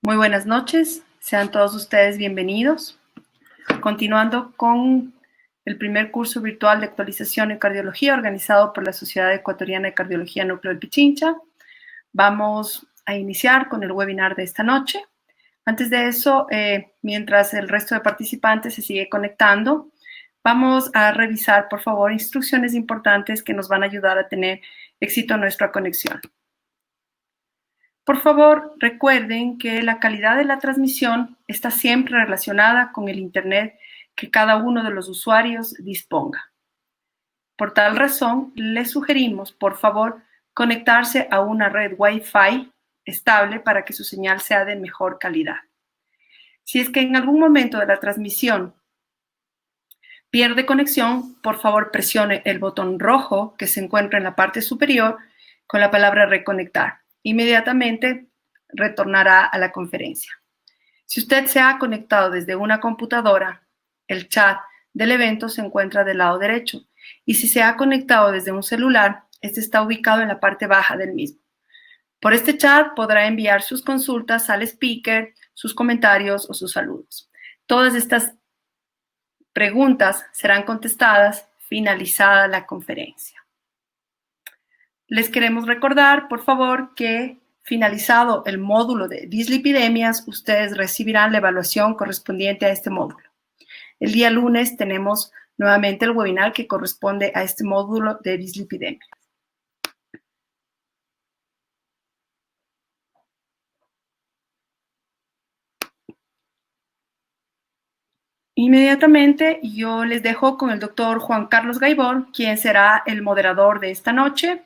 Muy buenas noches, sean todos ustedes bienvenidos. Continuando con el primer curso virtual de actualización en cardiología organizado por la Sociedad Ecuatoriana de Cardiología Núcleo del Pichincha, vamos a iniciar con el webinar de esta noche. Antes de eso, mientras el resto de participantes se sigue conectando, vamos a revisar, por favor, instrucciones importantes que nos van a ayudar a tener éxito en nuestra conexión. Por favor, recuerden que la calidad de la transmisión está siempre relacionada con el Internet que cada uno de los usuarios disponga. Por tal razón, les sugerimos, por favor, conectarse a una red Wi-Fi estable para que su señal sea de mejor calidad. Si es que en algún momento de la transmisión pierde conexión, por favor presione el botón rojo que se encuentra en la parte superior con la palabra reconectar. Inmediatamente retornará a la conferencia. Si usted se ha conectado desde una computadora, el chat del evento se encuentra del lado derecho. Y si se ha conectado desde un celular, este está ubicado en la parte baja del mismo. Por este chat podrá enviar sus consultas al speaker, sus comentarios o sus saludos. Todas estas preguntas serán contestadas finalizada la conferencia. Les queremos recordar, por favor, que finalizado el módulo de dislipidemias, ustedes recibirán la evaluación correspondiente a este módulo. El día lunes tenemos nuevamente el webinar que corresponde a este módulo de dislipidemias. Inmediatamente yo les dejo con el doctor Juan Carlos Gaibor, quien será el moderador de esta noche.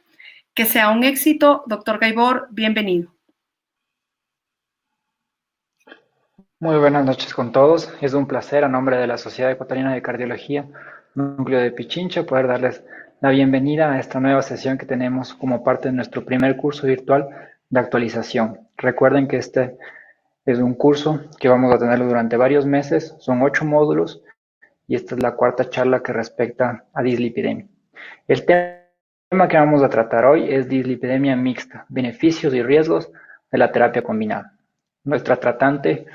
Que sea un éxito, doctor Gaibor, bienvenido. Muy buenas noches con todos. Es un placer a nombre de la Sociedad Ecuatoriana de Cardiología Núcleo de Pichincha poder darles la bienvenida a esta nueva sesión que tenemos como parte de nuestro primer curso virtual de actualización. Recuerden que este es un curso que vamos a tenerlo durante varios meses, son 8 módulos y esta es la cuarta charla que respecta a dislipidemia. El tema que vamos a tratar hoy es dislipidemia mixta, beneficios y riesgos de la terapia combinada. Nuestra tratante,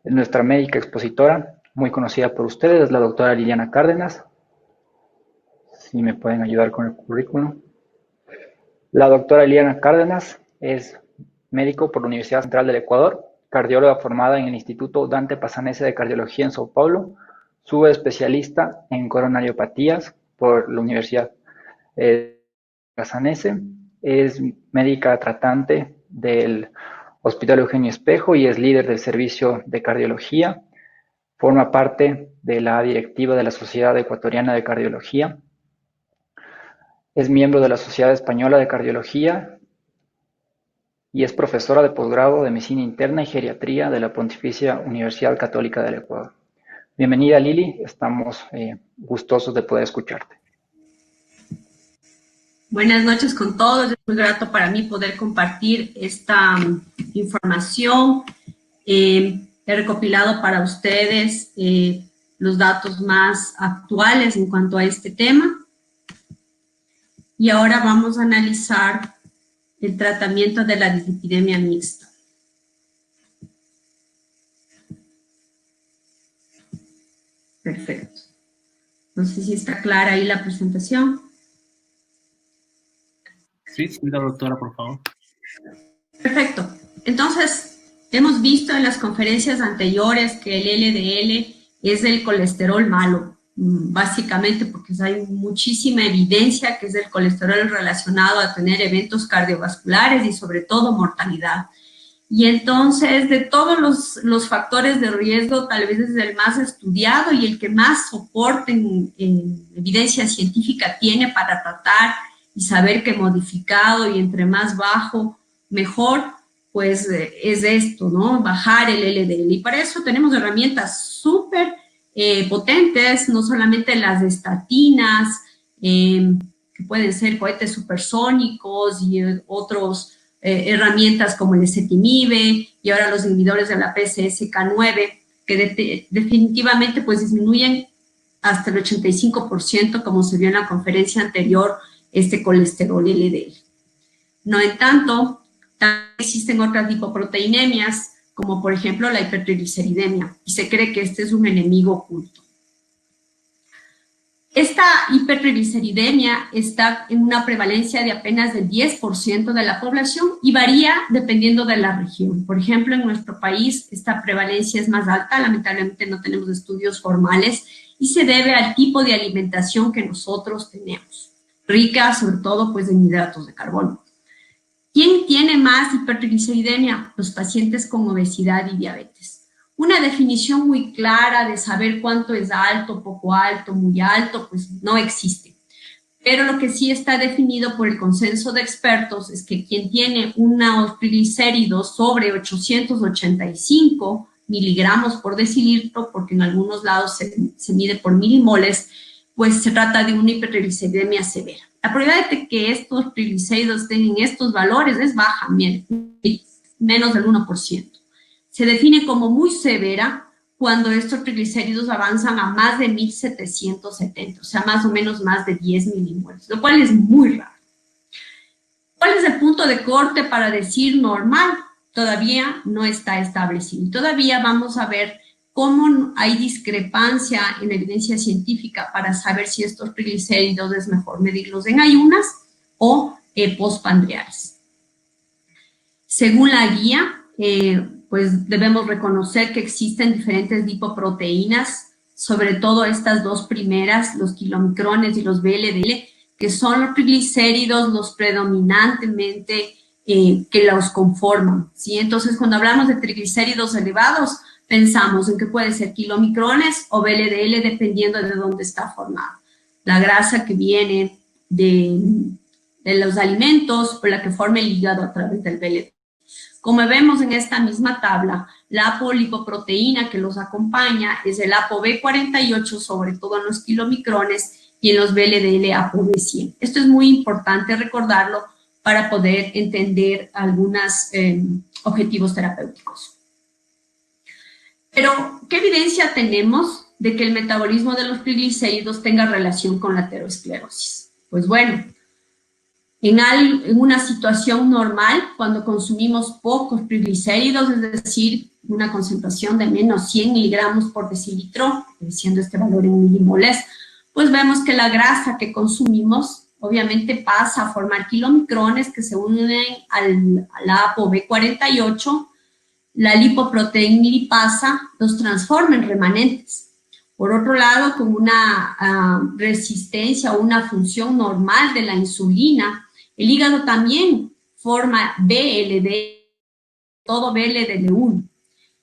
nuestra médica expositora, muy conocida por ustedes, es la doctora Liliana Cárdenas. Si me pueden ayudar con el currículum. La doctora Liliana Cárdenas es médico por la Universidad Central del Ecuador, cardióloga formada en el Instituto Dante Passanese de Cardiología en Sao Paulo, subespecialista en coronariopatías por la Universidad Passanese, es médica tratante del Hospital Eugenio Espejo y es líder del servicio de cardiología. Forma parte de la directiva de la Sociedad Ecuatoriana de Cardiología. Es miembro de la Sociedad Española de Cardiología y es profesora de posgrado de Medicina Interna y Geriatría de la Pontificia Universidad Católica del Ecuador. Bienvenida, Lili. Estamos gustosos de poder escucharte. Buenas noches con todos. Es muy grato para mí poder compartir esta información. He recopilado para ustedes los datos más actuales en cuanto a este tema. Y ahora vamos a analizar el tratamiento de la dislipidemia mixta. Perfecto. No sé si está clara ahí la presentación. Sí, la doctora, por favor. Perfecto. Entonces, hemos visto en las conferencias anteriores que el LDL es el colesterol malo, básicamente porque hay muchísima evidencia que es el colesterol relacionado a tener eventos cardiovasculares y sobre todo mortalidad. Y entonces, de todos los factores de riesgo, tal vez es el más estudiado y el que más soporte en evidencia científica tiene para tratar y saber que modificado y entre más bajo, mejor, pues es esto, ¿no? Bajar el LDL. Y para eso tenemos herramientas súper potentes, no solamente las estatinas, que pueden ser cohetes supersónicos y otros herramientas como el ezetimibe y ahora los inhibidores de la PCSK9, que definitivamente pues disminuyen hasta el 85%, como se vio en la conferencia anterior, este colesterol LDL. No en tanto, También existen otras lipoproteinemias, como por ejemplo la hipertrigliceridemia, y se cree que este es un enemigo oculto. Esta hipertrigliceridemia está en una prevalencia de apenas del 10% de la población y varía dependiendo de la región. Por ejemplo, en nuestro país esta prevalencia es más alta, lamentablemente no tenemos estudios formales y se debe al tipo de alimentación que nosotros tenemos, rica sobre todo pues en hidratos de carbono. ¿Quién tiene más hipertrigliceridemia? Los pacientes con obesidad y diabetes. Una definición muy clara de saber cuánto es alto, poco alto, muy alto, pues no existe. Pero lo que sí está definido por el consenso de expertos es que quien tiene unos triglicéridos sobre 885 miligramos por decilitro, porque en algunos lados se mide por milimoles, pues se trata de una hipertrigliceridemia severa. La probabilidad de que estos triglicéridos estén en estos valores es baja, menos del 1%. Se define como muy severa cuando estos triglicéridos avanzan a más de 1770, o sea, más o menos más de 10 milimoles, lo cual es muy raro. ¿Cuál es el punto de corte para decir normal? Todavía no está establecido. Todavía vamos a ver cómo hay discrepancia en la evidencia científica para saber si estos triglicéridos es mejor medirlos en ayunas o postprandiales. Según la guía, pues debemos reconocer que existen diferentes lipoproteínas, sobre todo estas dos primeras, los kilomicrones y los VLDL, que son los triglicéridos los predominantemente que los conforman, ¿sí? Entonces, cuando hablamos de triglicéridos elevados, pensamos en que puede ser kilomicrones o VLDL dependiendo de dónde está formado. La grasa que viene de los alimentos o la que forma el hígado a través del VLDL. Como vemos en esta misma tabla, la apolipoproteína que los acompaña es el ApoB48, sobre todo en los kilomicrones, y en los VLDL ApoB100. Esto es muy importante recordarlo para poder entender algunos objetivos terapéuticos. Pero, ¿qué evidencia tenemos de que el metabolismo de los triglicéridos tenga relación con la aterosclerosis? Pues bueno, en una situación normal, cuando consumimos pocos triglicéridos, es decir, una concentración de menos 100 miligramos por decilitro, siendo este valor en milimoles, pues vemos que la grasa que consumimos obviamente pasa a formar kilomicrones que se unen a la ApoB48, la lipoproteína lipasa los transforma en remanentes. Por otro lado, con una resistencia o una función normal de la insulina, el hígado también forma VLD, todo VLDL1.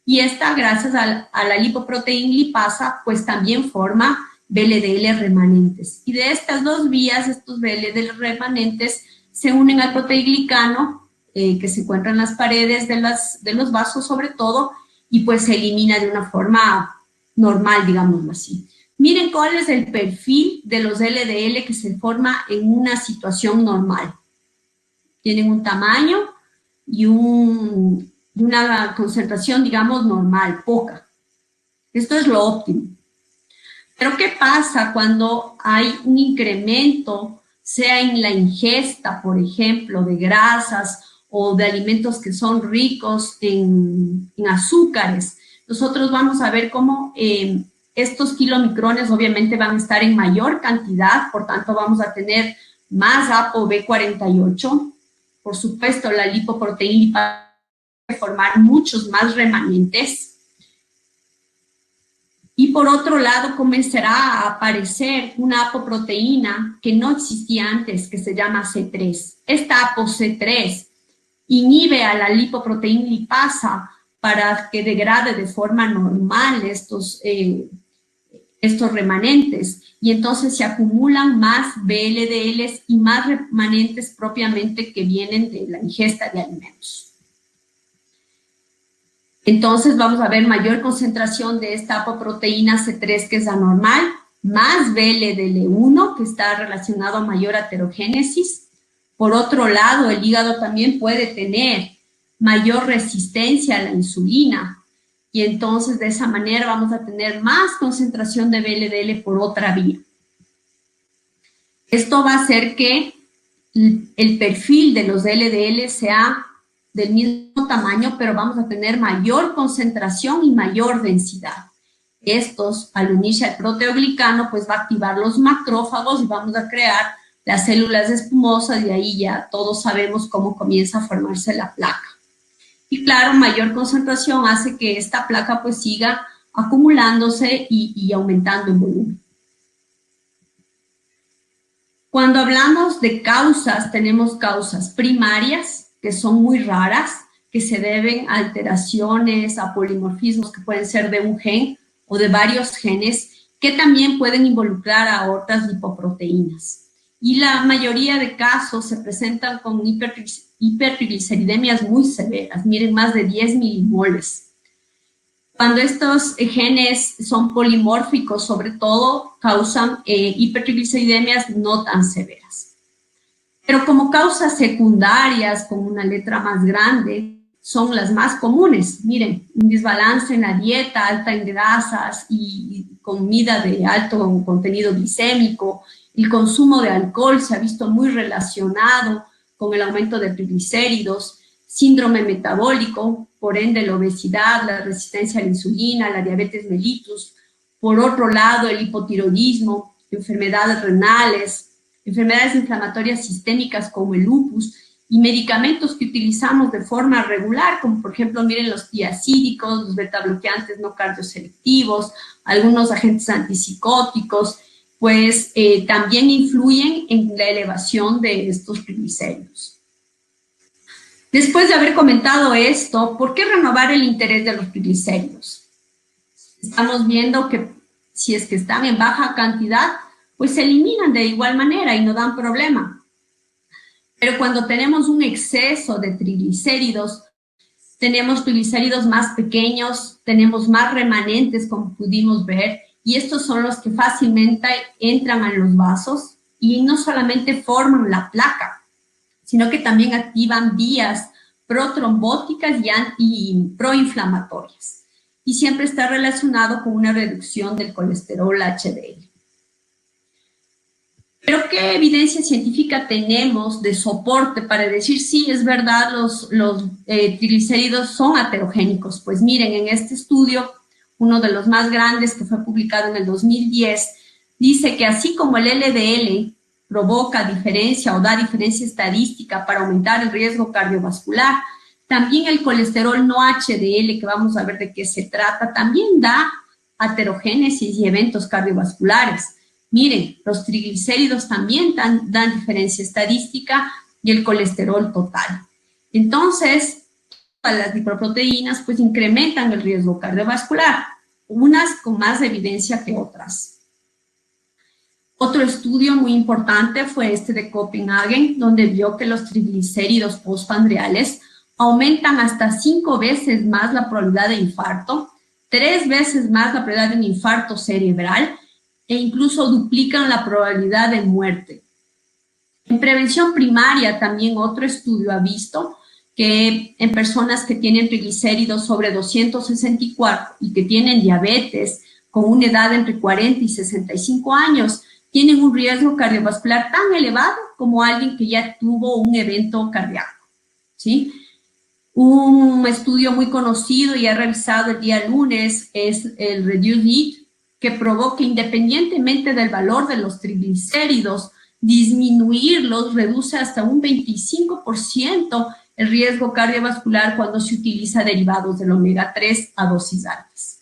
Y esta, gracias a la lipoproteína lipasa, pues también forma VLDL remanentes. Y de estas dos vías, estos VLDL remanentes se unen al proteiglicano, que se encuentra en las paredes de los vasos sobre todo, y pues se elimina de una forma normal, digámoslo así. Miren cuál es el perfil de los LDL que se forma en una situación normal. Tienen un tamaño y una concentración, digamos, normal, poca. Esto es lo óptimo. Pero ¿qué pasa cuando hay un incremento, sea en la ingesta, por ejemplo, de grasas o de alimentos que son ricos en azúcares? Nosotros vamos a ver cómo estos kilomicrones obviamente van a estar en mayor cantidad, por tanto vamos a tener más ApoB48. Por supuesto, la lipoproteína va a formar muchos más remanentes. Y por otro lado, comenzará a aparecer una apoproteína que no existía antes, que se llama C3. Esta ApoC3 inhibe a la lipoproteína lipasa para que degrade de forma normal estos remanentes, y entonces se acumulan más VLDLs y más remanentes propiamente que vienen de la ingesta de alimentos. Entonces vamos a ver mayor concentración de esta apoproteína C3, que es anormal, más VLDL1, que está relacionado a mayor aterogénesis. Por otro lado, el hígado también puede tener mayor resistencia a la insulina, y entonces de esa manera vamos a tener más concentración de VLDL por otra vía. Esto va a hacer que el perfil de los LDL sea del mismo tamaño, pero vamos a tener mayor concentración y mayor densidad. Estos, al unirse al proteoglicano, pues va a activar los macrófagos y vamos a crear las células espumosas, y ahí ya todos sabemos cómo comienza a formarse la placa. Y claro, mayor concentración hace que esta placa pues siga acumulándose y aumentando en volumen. Cuando hablamos de causas, tenemos causas primarias, que son muy raras, que se deben a alteraciones, a polimorfismos que pueden ser de un gen o de varios genes, que también pueden involucrar a otras lipoproteínas. Y la mayoría de casos se presentan con hipertrigliceridemias muy severas, miren, más de 10 milimoles. Cuando estos genes son polimórficos, sobre todo, causan hipertrigliceridemias no tan severas. Pero como causas secundarias, con una letra más grande, son las más comunes. Miren, un desbalance en la dieta, alta en grasas y comida de alto contenido glicémico. El consumo de alcohol se ha visto muy relacionado con el aumento de triglicéridos, síndrome metabólico, por ende la obesidad, la resistencia a la insulina, la diabetes mellitus. Por otro lado, el hipotiroidismo, enfermedades renales, enfermedades inflamatorias sistémicas como el lupus, y medicamentos que utilizamos de forma regular, como por ejemplo, miren, los tiacídicos, los betabloqueantes no cardioselectivos, algunos agentes antipsicóticos, pues también influyen en la elevación de estos triglicéridos. Después de haber comentado esto, ¿por qué renovar el interés de los triglicéridos? Estamos viendo que si es que están en baja cantidad, pues se eliminan de igual manera y no dan problema. Pero cuando tenemos un exceso de triglicéridos, tenemos triglicéridos más pequeños, tenemos más remanentes, como pudimos ver, y estos son los que fácilmente entran a los vasos y no solamente forman la placa, sino que también activan vías protrombóticas y proinflamatorias. Y siempre está relacionado con una reducción del colesterol HDL. Pero ¿qué evidencia científica tenemos de soporte para decir sí, es verdad, los triglicéridos son aterogénicos? Pues miren, en este estudio, uno de los más grandes que fue publicado en el 2010, dice que así como el LDL provoca diferencia o da diferencia estadística para aumentar el riesgo cardiovascular, también el colesterol no HDL, que vamos a ver de qué se trata, también da aterogénesis y eventos cardiovasculares. Miren, los triglicéridos también dan diferencia estadística y el colesterol total. Entonces, las lipoproteínas pues incrementan el riesgo cardiovascular, unas con más evidencia que otras. Otro estudio muy importante fue este de Copenhagen, donde vio que los triglicéridos postprandiales aumentan hasta 5 veces más la probabilidad de infarto, 3 veces más la probabilidad de un infarto cerebral, e incluso duplican la probabilidad de muerte. En prevención primaria también otro estudio ha visto que en personas que tienen triglicéridos sobre 264 y que tienen diabetes con una edad entre 40 y 65 años, tienen un riesgo cardiovascular tan elevado como alguien que ya tuvo un evento cardíaco, ¿sí? Un estudio muy conocido y ha revisado el día lunes es el REDUCE-IT, que provoca, independientemente del valor de los triglicéridos, disminuirlos reduce hasta un 25% el riesgo cardiovascular cuando se utiliza derivados del omega 3 a dosis altas.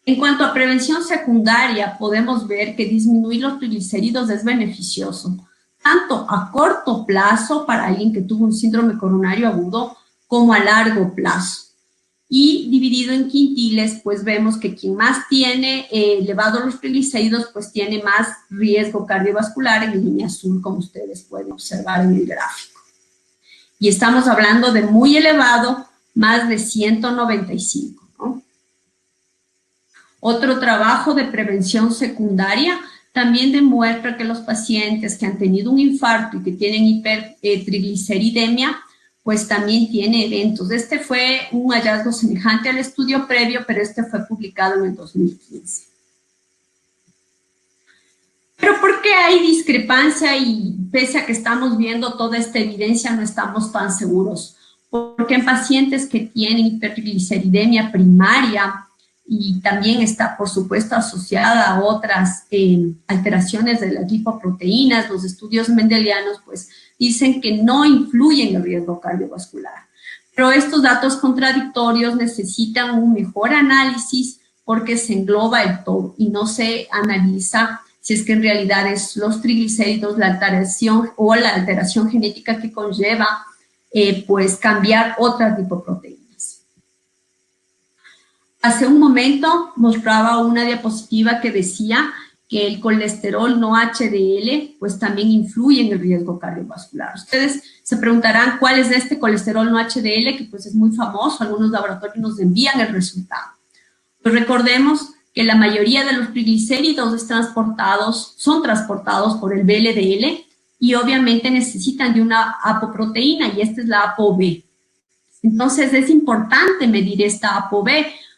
En cuanto a prevención secundaria, podemos ver que disminuir los triglicéridos es beneficioso, tanto a corto plazo para alguien que tuvo un síndrome coronario agudo, como a largo plazo. Y dividido en quintiles, pues vemos que quien más tiene elevados los triglicéridos, pues tiene más riesgo cardiovascular en línea azul, como ustedes pueden observar en el gráfico. Y estamos hablando de muy elevado, más de 195, ¿no? Otro trabajo de prevención secundaria también demuestra que los pacientes que han tenido un infarto y que tienen hipertrigliceridemia, pues también tiene eventos. Este fue un hallazgo semejante al estudio previo, pero este fue publicado en el 2015. Pero ¿por qué hay discrepancia y pese a que estamos viendo toda esta evidencia no estamos tan seguros? Porque en pacientes que tienen hipertrigliceridemia primaria y también está, por supuesto, asociada a otras alteraciones de las lipoproteínas, los estudios mendelianos, pues, dicen que no influyen en el riesgo cardiovascular. Pero estos datos contradictorios necesitan un mejor análisis porque se engloba el todo y no se analiza si es que en realidad es los triglicéridos, la alteración o la alteración genética que conlleva, pues, cambiar otras lipoproteínas. Hace un momento mostraba una diapositiva que decía que el colesterol no HDL, pues, también influye en el riesgo cardiovascular. Ustedes se preguntarán cuál es este colesterol no HDL, que pues es muy famoso, algunos laboratorios nos envían el resultado. Pues recordemos que la mayoría de los triglicéridos son transportados por el VLDL y obviamente necesitan de una apoproteína y esta es la ApoB. Entonces es importante medir esta ApoB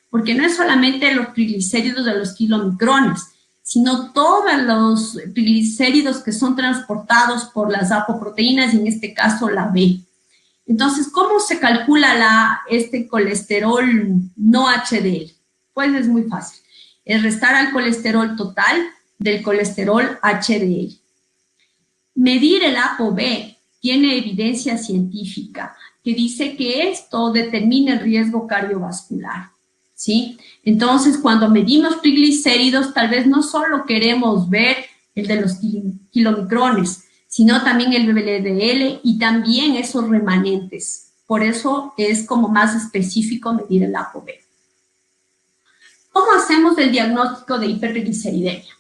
porque no es solamente los triglicéridos de los kilomicrones, sino todos los triglicéridos que son transportados por las apoproteínas y en este caso la B. Entonces, ¿cómo se calcula este colesterol no HDL? Pues es muy fácil. Es restar al colesterol total del colesterol HDL. Medir el ApoB tiene evidencia científica que dice que esto determina el riesgo cardiovascular, ¿sí? Entonces, cuando medimos triglicéridos, tal vez no solo queremos ver el de los kilomicrones, sino también el VLDL y también esos remanentes. Por eso es como más específico medir el ApoB. ¿Cómo hacemos el diagnóstico de hipertrigliceridemia?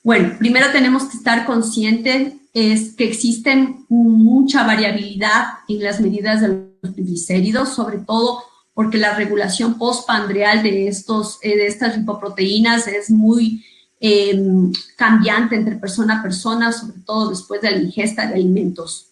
Bueno, primero tenemos que estar conscientes que existen mucha variabilidad en las medidas de los triglicéridos, sobre todo porque la regulación postprandial de estas lipoproteínas es muy cambiante entre persona a persona, sobre todo después de la ingesta de alimentos.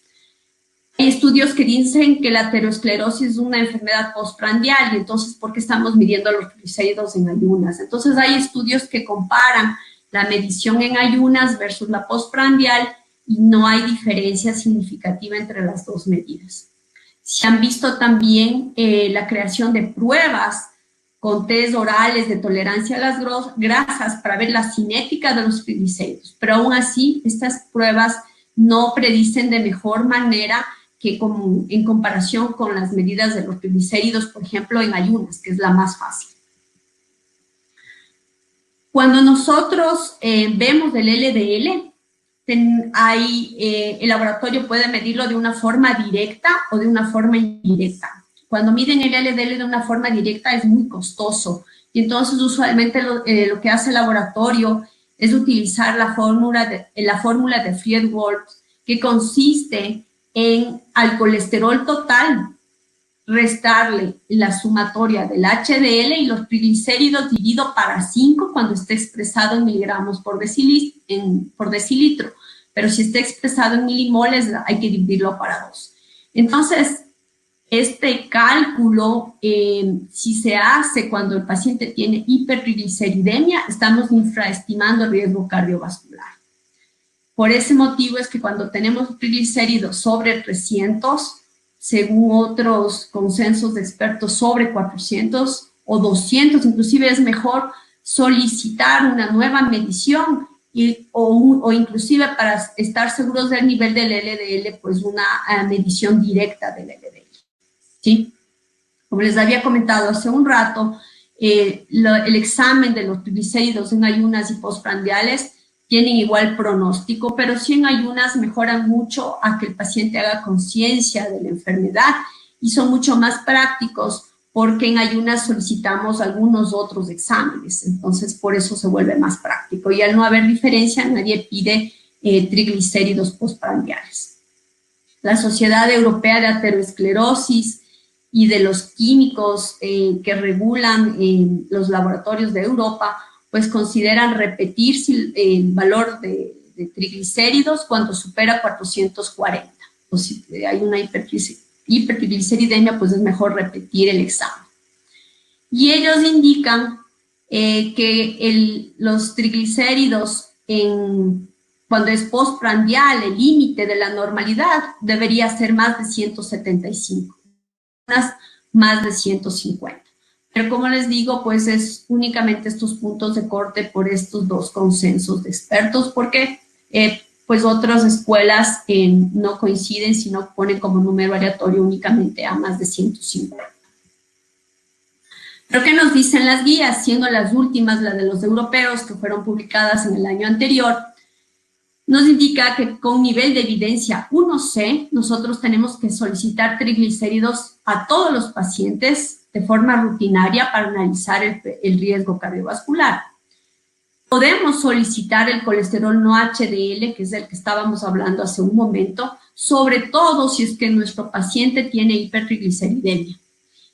Hay estudios que dicen que la aterosclerosis es una enfermedad postprandial y entonces, ¿por qué estamos midiendo los triglicéridos en ayunas? Entonces, hay estudios que comparan la medición en ayunas versus la postprandial y no hay diferencia significativa entre las dos medidas. Se han visto también la creación de pruebas con test orales de tolerancia a las grasas para ver la cinética de los triglicéridos, pero aún así estas pruebas no predicen de mejor manera que en comparación con las medidas de los triglicéridos, por ejemplo, en ayunas, que es la más fácil. Cuando nosotros vemos el LDL, el laboratorio puede medirlo de una forma directa o de una forma indirecta. Cuando miden el LDL de una forma directa es muy costoso y entonces usualmente lo que hace el laboratorio es utilizar la fórmula de Friedewald, que consiste en al colesterol total restarle la sumatoria del HDL y los triglicéridos dividido para 5 cuando esté expresado en miligramos por decilitro. Pero si está expresado en milimoles, hay que dividirlo para 2. Entonces, este cálculo, si se hace cuando el paciente tiene hipertrigliceridemia, estamos infraestimando el riesgo cardiovascular. Por ese motivo es que cuando tenemos triglicéridos sobre 300, según otros consensos de expertos sobre 400 o 200, inclusive es mejor solicitar una nueva medición o inclusive para estar seguros del nivel del LDL, pues una medición directa del LDL. ¿Sí? Como les había comentado hace un rato, el examen de los triglicéridos en ayunas y postprandiales tienen igual pronóstico, pero sí en ayunas mejoran mucho a que el paciente haga conciencia de la enfermedad y son mucho más prácticos porque en ayunas solicitamos algunos otros exámenes, entonces por eso se vuelve más práctico. Y al no haber diferencia, nadie pide triglicéridos postprandiales. La Sociedad Europea de Aterosclerosis y de los químicos que regulan los laboratorios de Europa, pues consideran repetir el valor de triglicéridos cuando supera 440. O si hay una hipertrigliceridemia, pues es mejor repetir el examen. Y ellos indican que los triglicéridos cuando es postprandial, el límite de la normalidad debería ser más de 175, más de 150. Pero como les digo, pues es únicamente estos puntos de corte por estos dos consensos de expertos, porque pues otras escuelas no coinciden, sino ponen como número aleatorio únicamente a más de 150. Pero ¿qué nos dicen las guías? Siendo las últimas, las de los europeos, que fueron publicadas en el año anterior, nos indica que con nivel de evidencia 1C, nosotros tenemos que solicitar triglicéridos a todos los pacientes de forma rutinaria para analizar el riesgo cardiovascular. Podemos solicitar el colesterol no HDL, que es el que estábamos hablando hace un momento, sobre todo si es que nuestro paciente tiene hipertrigliceridemia.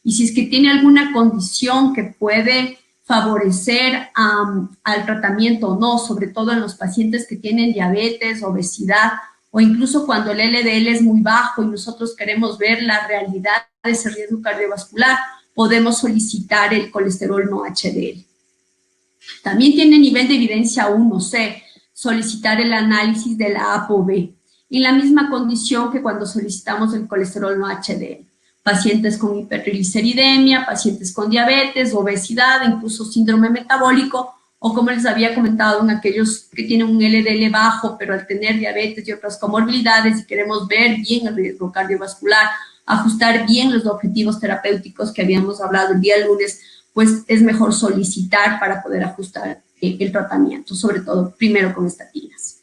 Y si es que tiene alguna condición que puede favorecer al tratamiento o no, sobre todo en los pacientes que tienen diabetes, obesidad, o incluso cuando el LDL es muy bajo y nosotros queremos ver la realidad de ese riesgo cardiovascular, podemos solicitar el colesterol no HDL. También tiene nivel de evidencia 1C, solicitar el análisis de la ApoB, en la misma condición que cuando solicitamos el colesterol no HDL. Pacientes con hipertrigliceridemia, pacientes con diabetes, obesidad, incluso síndrome metabólico, o como les había comentado, en aquellos que tienen un LDL bajo, pero al tener diabetes y otras comorbilidades y queremos ver bien el riesgo cardiovascular, ajustar bien los objetivos terapéuticos que habíamos hablado el día lunes, pues es mejor solicitar para poder ajustar el tratamiento, sobre todo primero con estatinas.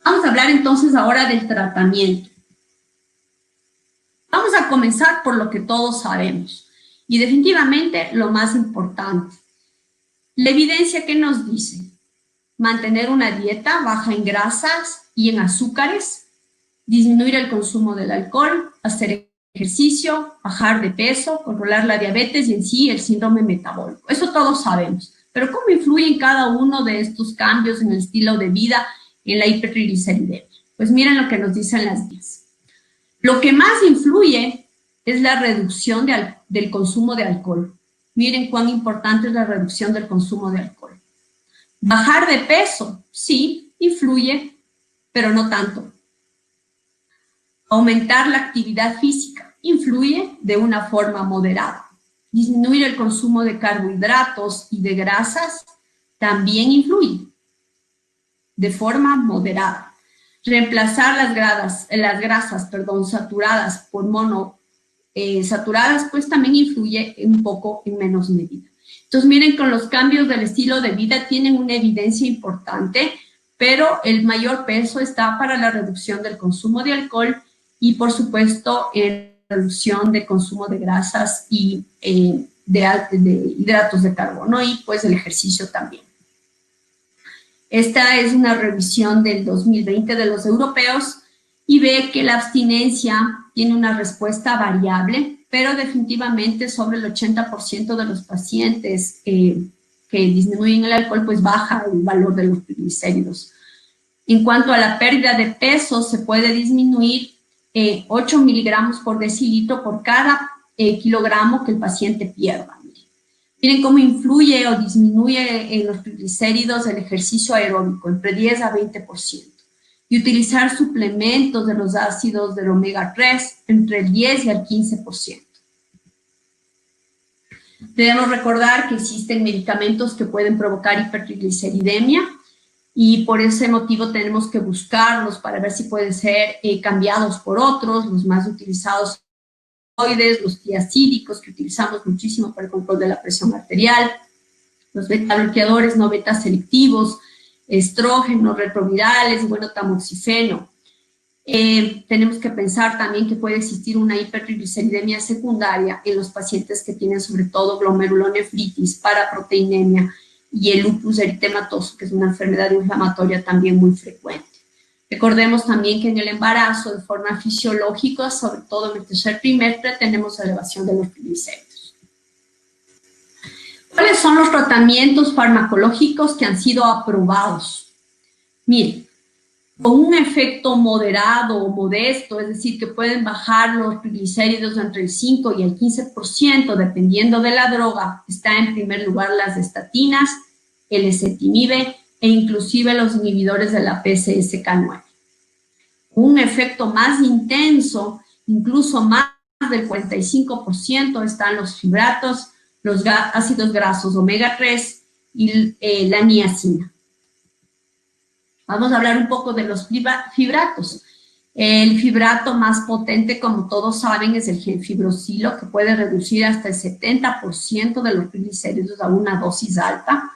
Vamos a hablar entonces ahora del tratamiento. Vamos a comenzar por lo que todos sabemos y definitivamente lo más importante. La evidencia que nos dice mantener una dieta baja en grasas y en azúcares, disminuir el consumo del alcohol, hacer ejercicio, bajar de peso, controlar la diabetes y en sí el síndrome metabólico. Eso todos sabemos. Pero ¿cómo influyen cada uno de estos cambios en el estilo de vida en la hipertrigliceridemia? Pues miren lo que nos dicen las guías. Lo que más influye es la reducción del consumo de alcohol. Miren cuán importante es la reducción del consumo de alcohol. Bajar de peso, sí, influye, pero no tanto. Aumentar la actividad física, influye de una forma moderada. Disminuir el consumo de carbohidratos y de grasas, también influye de forma moderada. Reemplazar las grasas saturadas por monosaturadas, pues también influye un poco en menos medida. Entonces, miren, con los cambios del estilo de vida tienen una evidencia importante, pero el mayor peso está para la reducción del consumo de alcohol y, por supuesto, en la reducción del consumo de grasas y de hidratos de carbono y, pues, el ejercicio también. Esta es una revisión del 2020 de los europeos y ve que la abstinencia tiene una respuesta variable, pero definitivamente sobre el 80% de los pacientes que disminuyen el alcohol, pues baja el valor de los triglicéridos. En cuanto a la pérdida de peso, se puede disminuir 8 miligramos por decilitro por cada kilogramo que el paciente pierda. Miren cómo influye o disminuye en los triglicéridos el ejercicio aeróbico, entre 10 a 20%. Y utilizar suplementos de los ácidos del omega 3, entre el 10 y el 15%. Debemos recordar que existen medicamentos que pueden provocar hipertrigliceridemia y por ese motivo tenemos que buscarlos para ver si pueden ser cambiados por otros, los más utilizados los tiacídicos que utilizamos muchísimo para el control de la presión arterial, los beta-bloqueadores no beta selectivos, estrógenos, retrovirales y bueno, tamoxifeno. Tenemos que pensar también que puede existir una hipertrigliceridemia secundaria en los pacientes que tienen sobre todo glomerulonefritis, paraproteinemia y el lupus eritematoso, que es una enfermedad inflamatoria también muy frecuente. Recordemos también que en el embarazo, de forma fisiológica, sobre todo en el tercer trimestre, tenemos elevación de los triglicéridos. ¿Cuáles son los tratamientos farmacológicos que han sido aprobados? Miren, con un efecto moderado o modesto, es decir, que pueden bajar los triglicéridos entre el 5 y el 15%, dependiendo de la droga, está en primer lugar las estatinas, el ezetimibe e inclusive los inhibidores de la PCSK9. Un efecto más intenso, incluso más del 45%, están los fibratos, los ácidos grasos omega 3 y la niacina. Vamos a hablar un poco de los fibratos. El fibrato más potente, como todos saben, es el genfibrosilo, que puede reducir hasta el 70% de los triglicéridos a una dosis alta.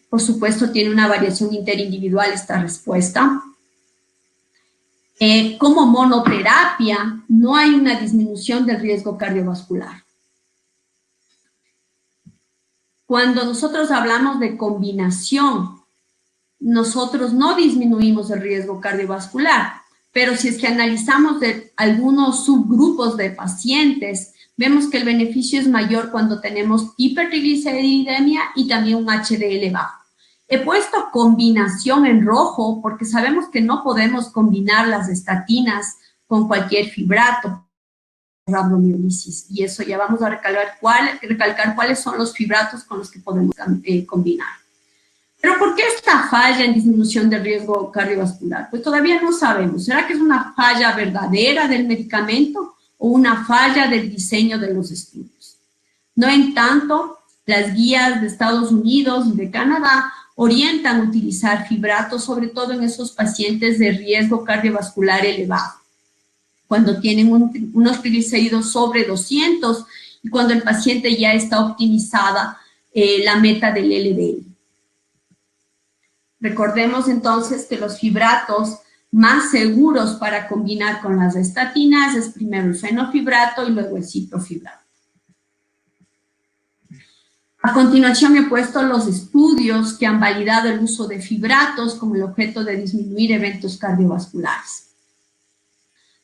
Por supuesto, tiene una variación interindividual esta respuesta. Como monoterapia, no hay una disminución del riesgo cardiovascular. Cuando nosotros hablamos de combinación, nosotros no disminuimos el riesgo cardiovascular, pero si es que analizamos de algunos subgrupos de pacientes, vemos que el beneficio es mayor cuando tenemos hipertrigliceridemia y también un HDL bajo. He puesto combinación en rojo porque sabemos que no podemos combinar las estatinas con cualquier fibrato, rabdomiolisis, y eso ya vamos a recalcar cuáles son los fibratos con los que podemos combinar. Pero ¿por qué esta falla en disminución del riesgo cardiovascular? Pues todavía no sabemos. ¿Será que es una falla verdadera del medicamento o una falla del diseño de los estudios? No en tanto, las guías de Estados Unidos y de Canadá orientan a utilizar fibratos, sobre todo en esos pacientes de riesgo cardiovascular elevado, cuando tienen unos triglicéridos sobre 200 y cuando el paciente ya está optimizada la meta del LDL. Recordemos entonces que los fibratos más seguros para combinar con las estatinas es primero el fenofibrato y luego el ciprofibrato. A continuación he puesto los estudios que han validado el uso de fibratos como el objeto de disminuir eventos cardiovasculares.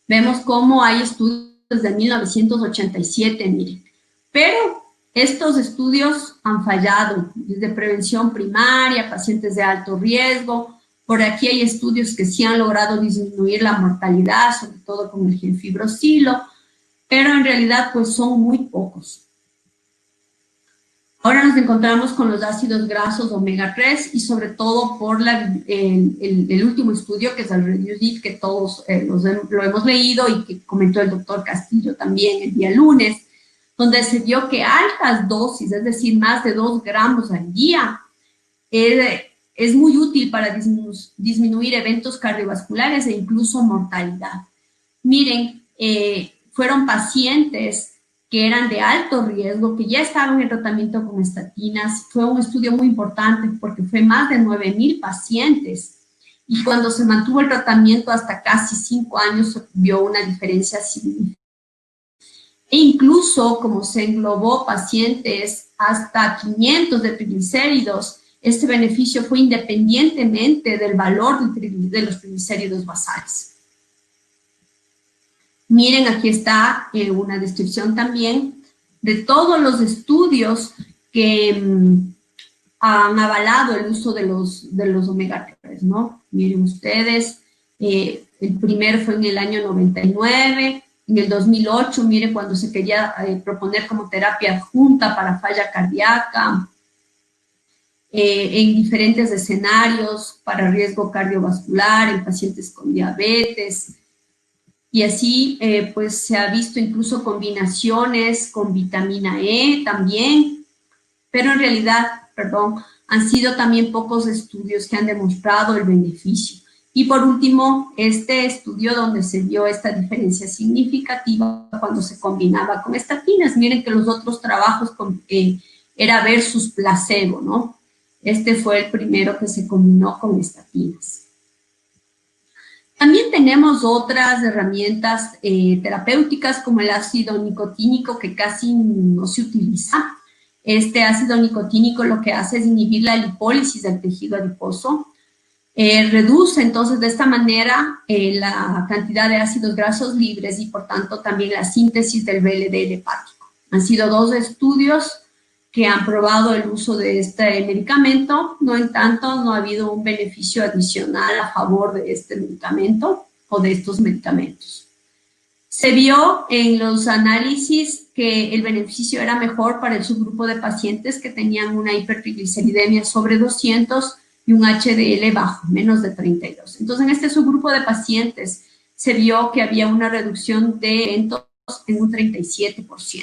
Vemos cómo hay estudios desde 1987, miren, pero estos estudios han fallado, desde prevención primaria, pacientes de alto riesgo. Por aquí hay estudios que sí han logrado disminuir la mortalidad, sobre todo con el genfibrosilo, pero en realidad pues son muy pocos. Ahora nos encontramos con los ácidos grasos omega 3 y sobre todo por el último estudio que es el REDUCE-IT, que todos lo hemos leído y que comentó el doctor Castillo también el día lunes, donde se vio que altas dosis, es decir, más de 2 gramos al día, es muy útil para disminuir eventos cardiovasculares e incluso mortalidad. Miren, fueron pacientes que eran de alto riesgo, que ya estaban en tratamiento con estatinas. Fue un estudio muy importante porque fue más de 9,000 pacientes. Y cuando se mantuvo el tratamiento hasta casi 5 años, se vio una diferencia significativa. E incluso, como se englobó pacientes hasta 500 de triglicéridos, este beneficio fue independientemente del valor de los triglicéridos basales. Miren, aquí está una descripción también de todos los estudios que han avalado el uso de los omega 3, ¿no? Miren ustedes, el primero fue en el año 99, en el 2008, miren, cuando se quería proponer como terapia adjunta para falla cardíaca, en diferentes escenarios para riesgo cardiovascular, en pacientes con diabetes. Y así, pues, se ha visto incluso combinaciones con vitamina E también, pero en realidad, han sido también pocos estudios que han demostrado el beneficio. Y por último, este estudio donde se vio esta diferencia significativa cuando se combinaba con estatinas. Miren que los otros trabajos era versus placebo, ¿no? Este fue el primero que se combinó con estatinas. También tenemos otras herramientas terapéuticas como el ácido nicotínico que casi no se utiliza. Este ácido nicotínico lo que hace es inhibir la lipólisis del tejido adiposo. Reduce entonces de esta manera la cantidad de ácidos grasos libres y por tanto también la síntesis del VLDL hepático. Han sido 2 estudios que han probado el uso de este medicamento, no en tanto no ha habido un beneficio adicional a favor de este medicamento o de estos medicamentos. Se vio en los análisis que el beneficio era mejor para el subgrupo de pacientes que tenían una hipertrigliceridemia sobre 200 y un HDL bajo, menos de 32. Entonces, en este subgrupo de pacientes se vio que había una reducción de eventos en un 37%.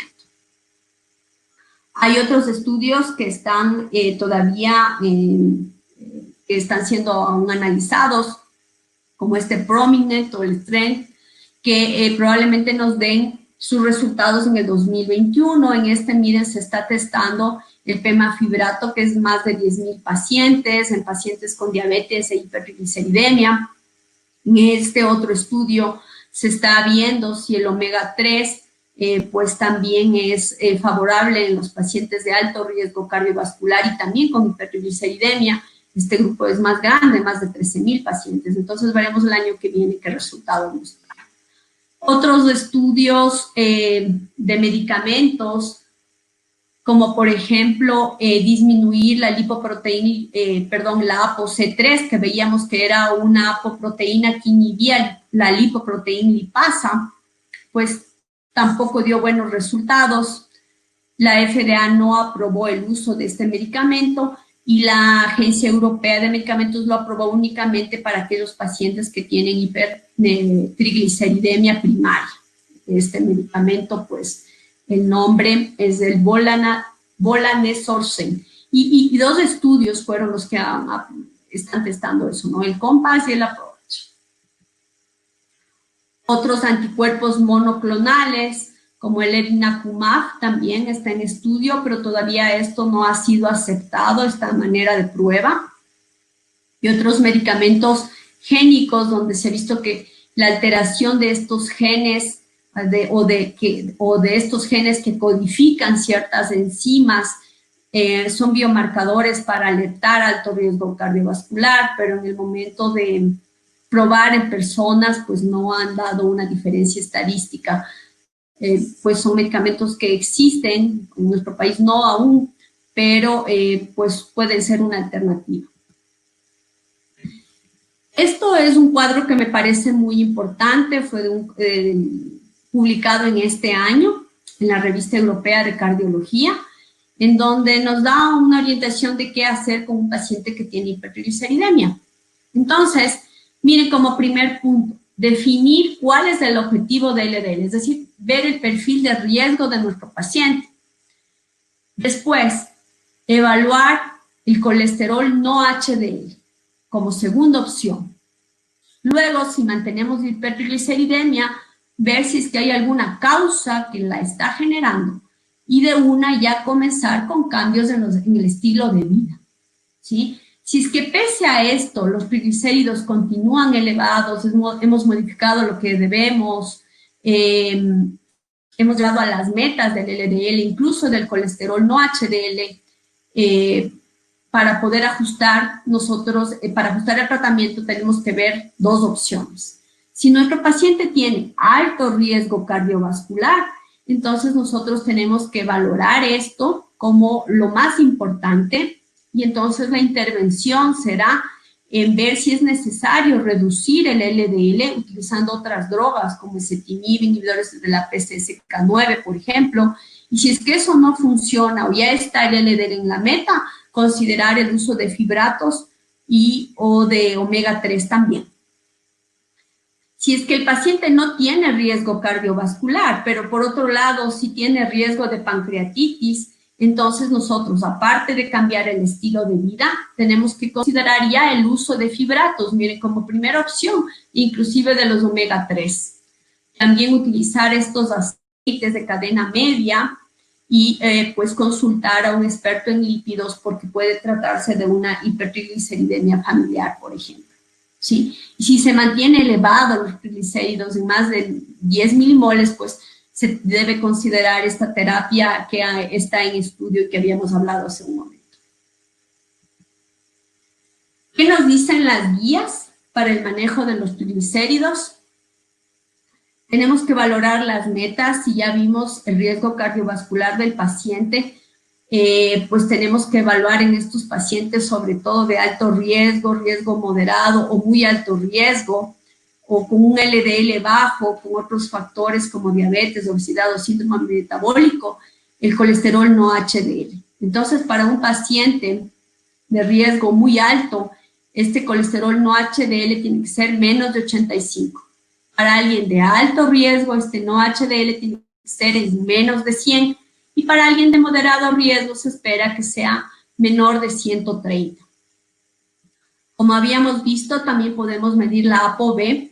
Hay otros estudios que están todavía, que están siendo aún analizados, como este Prominet o el Strength, que probablemente nos den sus resultados en el 2021. En este, miren, se está testando el pemafibrato, que es más de 10,000 pacientes, en pacientes con diabetes e hipertrigliceridemia. En este otro estudio se está viendo si el omega 3 pues también es favorable en los pacientes de alto riesgo cardiovascular y también con hipertrigliceridemia. Este grupo es más grande, más de 13,000 pacientes. Entonces veremos el año que viene qué resultado nos da. Otros estudios de medicamentos, como por ejemplo disminuir la lipoproteína, la ApoC3, que veíamos que era una apoproteína que inhibía la lipoproteína lipasa, pues tampoco dio buenos resultados. La FDA no aprobó el uso de este medicamento y la Agencia Europea de Medicamentos lo aprobó únicamente para aquellos pacientes que tienen hipertrigliceridemia primaria. Este medicamento, pues, el nombre es el volanesorsen. Y dos estudios fueron los que están testando eso, ¿no? El COMPASS y el APPROACH. Otros anticuerpos monoclonales, como el evinacumab, también está en estudio, pero todavía esto no ha sido aceptado, esta manera de prueba. Y otros medicamentos génicos, donde se ha visto que la alteración de estos genes o de estos genes que codifican ciertas enzimas son biomarcadores para alertar alto riesgo cardiovascular, pero en el momento de probar en personas, pues no han dado una diferencia estadística. Pues son medicamentos que existen, en nuestro país no aún, pero pues pueden ser una alternativa. Esto es un cuadro que me parece muy importante, fue publicado en este año en la Revista Europea de Cardiología, en donde nos da una orientación de qué hacer con un paciente que tiene hipertrigliceridemia. Entonces, miren, como primer punto, definir cuál es el objetivo del LDL, es decir, ver el perfil de riesgo de nuestro paciente. Después, evaluar el colesterol no HDL como segunda opción. Luego, si mantenemos hipertrigliceridemia, ver si es que hay alguna causa que la está generando y de una ya comenzar con cambios en el estilo de vida, ¿sí? Si es que pese a esto los triglicéridos continúan elevados, hemos modificado lo que debemos, hemos llegado a las metas del LDL, incluso del colesterol no HDL, para poder ajustar nosotros, para ajustar el tratamiento tenemos que ver dos opciones. Si nuestro paciente tiene alto riesgo cardiovascular, entonces nosotros tenemos que valorar esto como lo más importante y entonces la intervención será en ver si es necesario reducir el LDL utilizando otras drogas como ezetimibe, inhibidores de la PCSK9, por ejemplo, y si es que eso no funciona o ya está el LDL en la meta, considerar el uso de fibratos o de omega 3 también. Si es que el paciente no tiene riesgo cardiovascular, pero por otro lado sí tiene riesgo de pancreatitis, entonces nosotros, aparte de cambiar el estilo de vida, tenemos que considerar ya el uso de fibratos, miren, como primera opción, inclusive de los omega 3. También utilizar estos aceites de cadena media y pues consultar a un experto en lípidos porque puede tratarse de una hipertrigliceridemia familiar, por ejemplo. ¿Sí? Y si se mantiene elevado los triglicéridos en más de 10 milimoles, pues se debe considerar esta terapia que está en estudio y que habíamos hablado hace un momento. ¿Qué nos dicen las guías para el manejo de los triglicéridos? Tenemos que valorar las metas. Si ya vimos el riesgo cardiovascular del paciente, pues tenemos que evaluar en estos pacientes sobre todo de alto riesgo, riesgo moderado o muy alto riesgo, o con un LDL bajo, con otros factores como diabetes, obesidad o síndrome metabólico, el colesterol no HDL. Entonces, para un paciente de riesgo muy alto, este colesterol no HDL tiene que ser menos de 85. Para alguien de alto riesgo, este no HDL tiene que ser en menos de 100. Y para alguien de moderado riesgo se espera que sea menor de 130. Como habíamos visto, también podemos medir la ApoB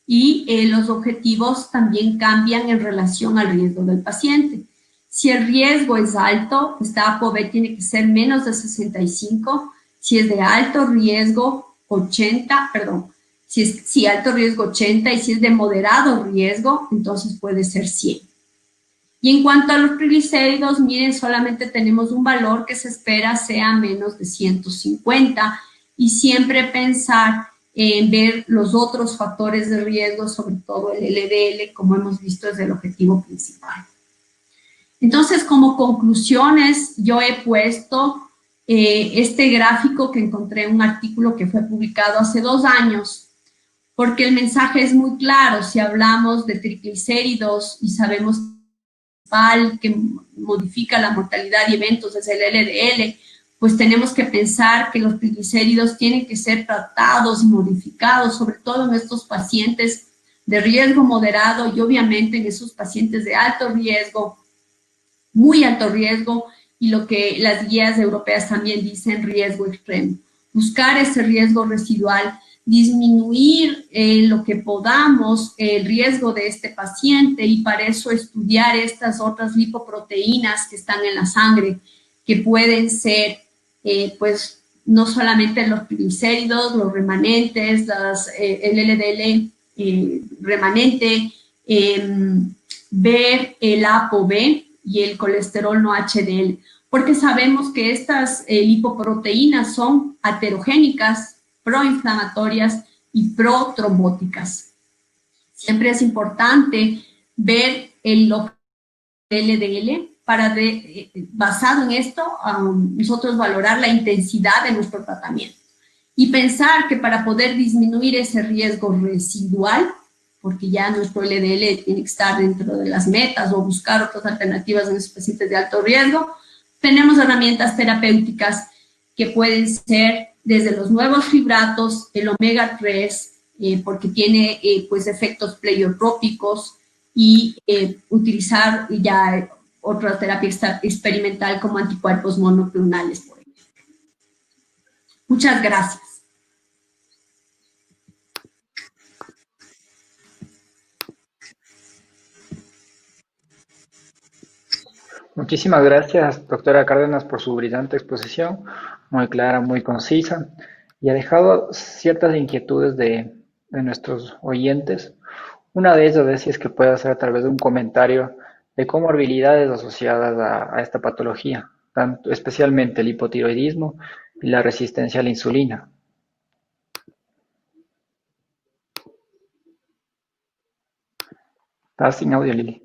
y los objetivos también cambian en relación al riesgo del paciente. Si el riesgo es alto, esta ApoB tiene que ser menos de 65. Si es de alto riesgo, 80, perdón, si alto riesgo 80 y si es de moderado riesgo, entonces puede ser 100. Y en cuanto a los triglicéridos, miren, solamente tenemos un valor que se espera sea menos de 150 y siempre pensar en ver los otros factores de riesgo, sobre todo el LDL, como hemos visto, es el objetivo principal. Entonces, como conclusiones, yo he puesto este gráfico que encontré en un artículo que fue publicado hace 2 años, porque el mensaje es muy claro. Si hablamos de triglicéridos y sabemos que modifica la mortalidad y eventos desde el LDL, pues tenemos que pensar que los triglicéridos tienen que ser tratados y modificados, sobre todo en estos pacientes de riesgo moderado y obviamente en esos pacientes de alto riesgo, muy alto riesgo, y lo que las guías europeas también dicen, riesgo extremo. Buscar ese riesgo residual, disminuir lo que podamos el riesgo de este paciente, y para eso estudiar estas otras lipoproteínas que están en la sangre, que pueden ser, pues, no solamente los triglicéridos, los remanentes, el LDL remanente, ver el ApoB y el colesterol no HDL, porque sabemos que estas lipoproteínas son aterogénicas, proinflamatorias y protrombóticas. Siempre es importante ver el LDL para, basado en esto, nosotros valorar la intensidad de nuestro tratamiento y pensar que para poder disminuir ese riesgo residual, porque ya nuestro LDL tiene que estar dentro de las metas o buscar otras alternativas en esos pacientes de alto riesgo, tenemos herramientas terapéuticas que pueden ser desde los nuevos fibratos, el omega 3, porque tiene pues efectos pleiotrópicos, y utilizar ya otra terapia experimental como anticuerpos monoclonales, por ejemplo. Muchas gracias. Muchísimas gracias, doctora Cárdenas, por su brillante exposición, muy clara, muy concisa, y ha dejado ciertas inquietudes de nuestros oyentes. Una de ellas es si es que puede hacer a través de un comentario de comorbilidades asociadas a esta patología, tanto, especialmente el hipotiroidismo y la resistencia a la insulina. Estás sin audio, Lili.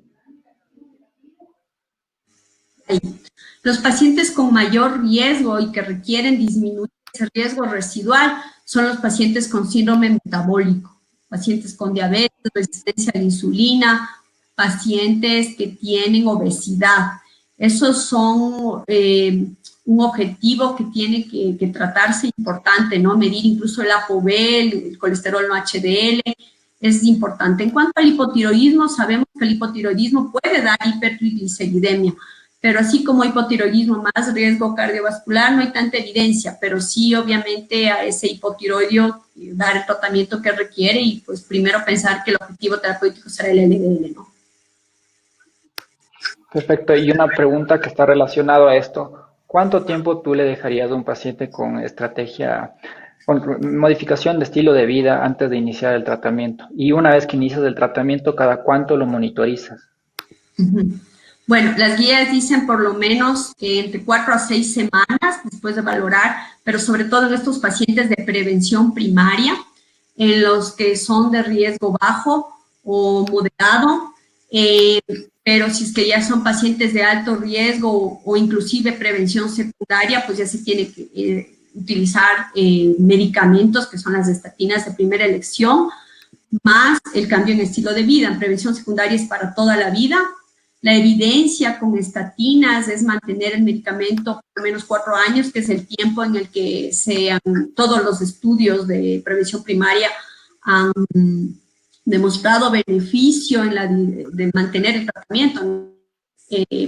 Los pacientes con mayor riesgo y que requieren disminuir ese riesgo residual son los pacientes con síndrome metabólico, pacientes con diabetes, resistencia a la insulina, pacientes que tienen obesidad. Esos son un objetivo que tiene que tratarse importante, ¿no? Medir incluso el ApoB, el colesterol no HDL, es importante. En cuanto al hipotiroidismo, sabemos que el hipotiroidismo puede dar hipertrigliceridemia, pero así como hipotiroidismo más riesgo cardiovascular, no hay tanta evidencia, pero sí, obviamente, a ese hipotiroideo dar el tratamiento que requiere y, pues, primero pensar que el objetivo terapéutico será el LDL, ¿no? Perfecto. Y una pregunta que está relacionada a esto. ¿Cuánto tiempo tú le dejarías a un paciente con estrategia, con modificación de estilo de vida antes de iniciar el tratamiento? Y una vez que inicias el tratamiento, ¿cada cuánto lo monitorizas? Bueno, las guías dicen por lo menos entre 4 a 6 semanas después de valorar, pero sobre todo en estos pacientes de prevención primaria, en los que son de riesgo bajo o moderado, pero si es que ya son pacientes de alto riesgo o inclusive prevención secundaria, pues ya se tiene que utilizar medicamentos que son las estatinas de primera elección, más el cambio en estilo de vida. En prevención secundaria es para toda la vida. La evidencia con estatinas es mantener el medicamento por lo menos 4 años, que es el tiempo en el que todos los estudios de prevención primaria han demostrado beneficio de mantener el tratamiento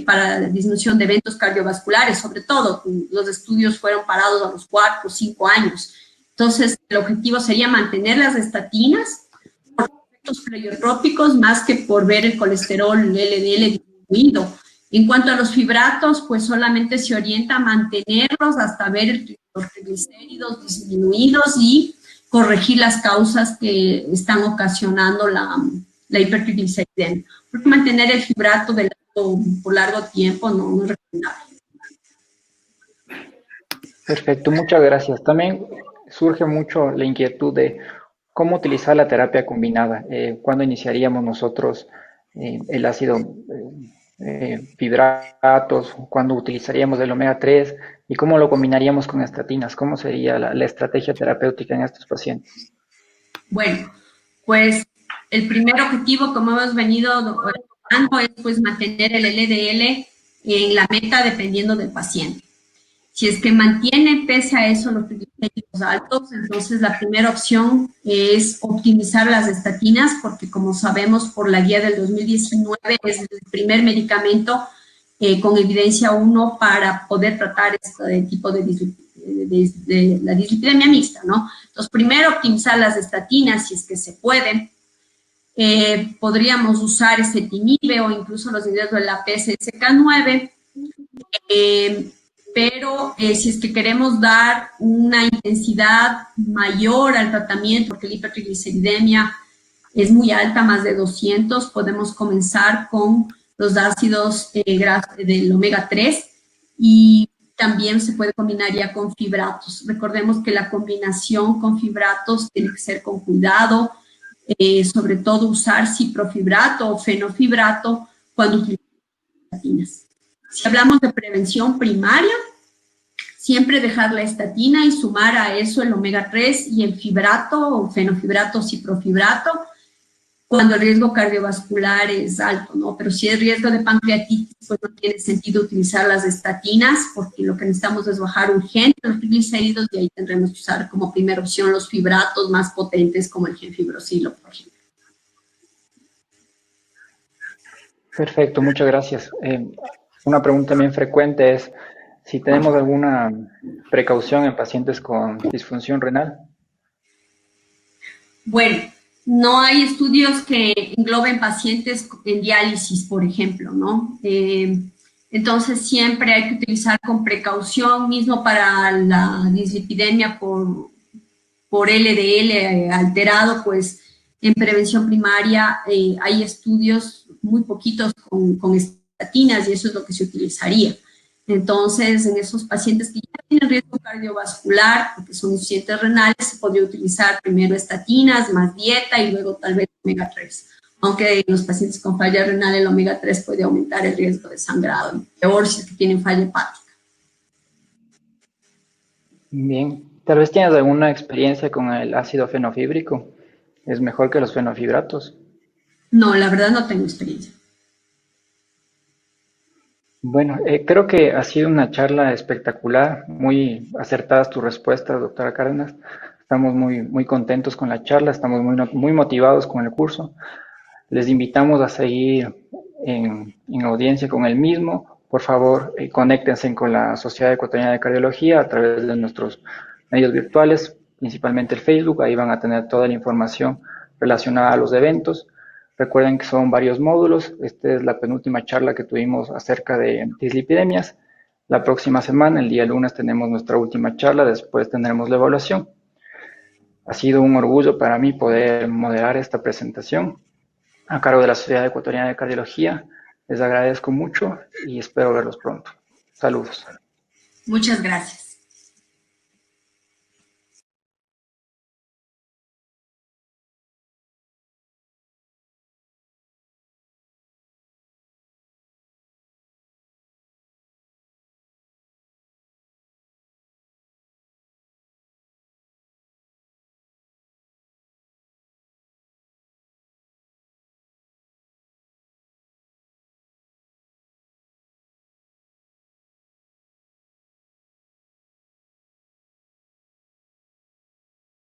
para la disminución de eventos cardiovasculares, sobre todo. Los estudios fueron parados a los 4 o 5 años. Entonces, el objetivo sería mantener las estatinas por efectos pleiotrópicos más que por ver el colesterol LDL disminuido. En cuanto a los fibratos, pues solamente se orienta a mantenerlos hasta ver los triglicéridos disminuidos y corregir las causas que están ocasionando la hipertrigliceridemia. Porque mantener el fibrato por largo tiempo no es recomendable. Perfecto, muchas gracias. También surge mucho la inquietud de cómo utilizar la terapia combinada. ¿Cuándo iniciaríamos nosotros el ácido fibratos? ¿Cuándo utilizaríamos el omega 3? ¿Y cómo lo combinaríamos con estatinas? ¿Cómo sería la estrategia terapéutica en estos pacientes? Bueno, pues el primer objetivo, como hemos venido hablando, es pues mantener el LDL en la meta dependiendo del paciente. Si es que mantiene pese a eso los triglicéridos altos, entonces la primera opción es optimizar las estatinas, porque como sabemos por la guía del 2019 es el primer medicamento con evidencia 1 para poder tratar este tipo de la dislipidemia mixta, ¿no? Entonces, primero optimizar las estatinas si es que se puede. Podríamos usar ezetimibe o incluso los inhibidores de la PCSK9, pero si es que queremos dar una intensidad mayor al tratamiento, porque la hipertrigliceridemia es muy alta, más de 200, podemos comenzar con los ácidos grasos del omega 3 y también se puede combinar ya con fibratos. Recordemos que la combinación con fibratos tiene que ser con cuidado, sobre todo usar ciprofibrato o fenofibrato cuando utilizamos estatinas. Si hablamos de prevención primaria, siempre dejar la estatina y sumar a eso el omega 3 y el fibrato o fenofibrato o ciprofibrato cuando el riesgo cardiovascular es alto, ¿no? Pero si es riesgo de pancreatitis, pues no tiene sentido utilizar las estatinas porque lo que necesitamos es bajar urgente los triglicéridos y ahí tendremos que usar como primera opción los fibratos más potentes como el gemfibrosilo, por ejemplo. Perfecto, muchas gracias. Una pregunta también frecuente es si tenemos alguna precaución en pacientes con disfunción renal. Bueno, no hay estudios que engloben pacientes en diálisis, por ejemplo, ¿no? Entonces siempre hay que utilizar con precaución, mismo para la dislipidemia por LDL alterado, pues en prevención primaria hay estudios muy poquitos con estatinas y eso es lo que se utilizaría. Entonces, en esos pacientes que ya tienen riesgo cardiovascular, porque son insuficientes renales, se podría utilizar primero estatinas, más dieta y luego tal vez omega 3. Aunque en los pacientes con falla renal el omega 3 puede aumentar el riesgo de sangrado, peor si es que tienen falla hepática. Bien, tal vez tienes alguna experiencia con el ácido fenofíbrico. ¿Es mejor que los fenofibratos? No, la verdad no tengo experiencia. Bueno, creo que ha sido una charla espectacular, muy acertadas tus respuestas, doctora Cárdenas. Estamos muy contentos con la charla, estamos muy motivados con el curso. Les invitamos a seguir en audiencia con el mismo. Por favor, conéctense con la Sociedad Ecuatoriana de Cardiología a través de nuestros medios virtuales, principalmente el Facebook. Ahí van a tener toda la información relacionada a los eventos. Recuerden que son varios módulos. Esta es la penúltima charla que tuvimos acerca de dislipidemias. La próxima semana, el día lunes, tenemos nuestra última charla. Después tendremos la evaluación. Ha sido un orgullo para mí poder moderar esta presentación a cargo de la Sociedad Ecuatoriana de Cardiología. Les agradezco mucho y espero verlos pronto. Saludos. Muchas gracias.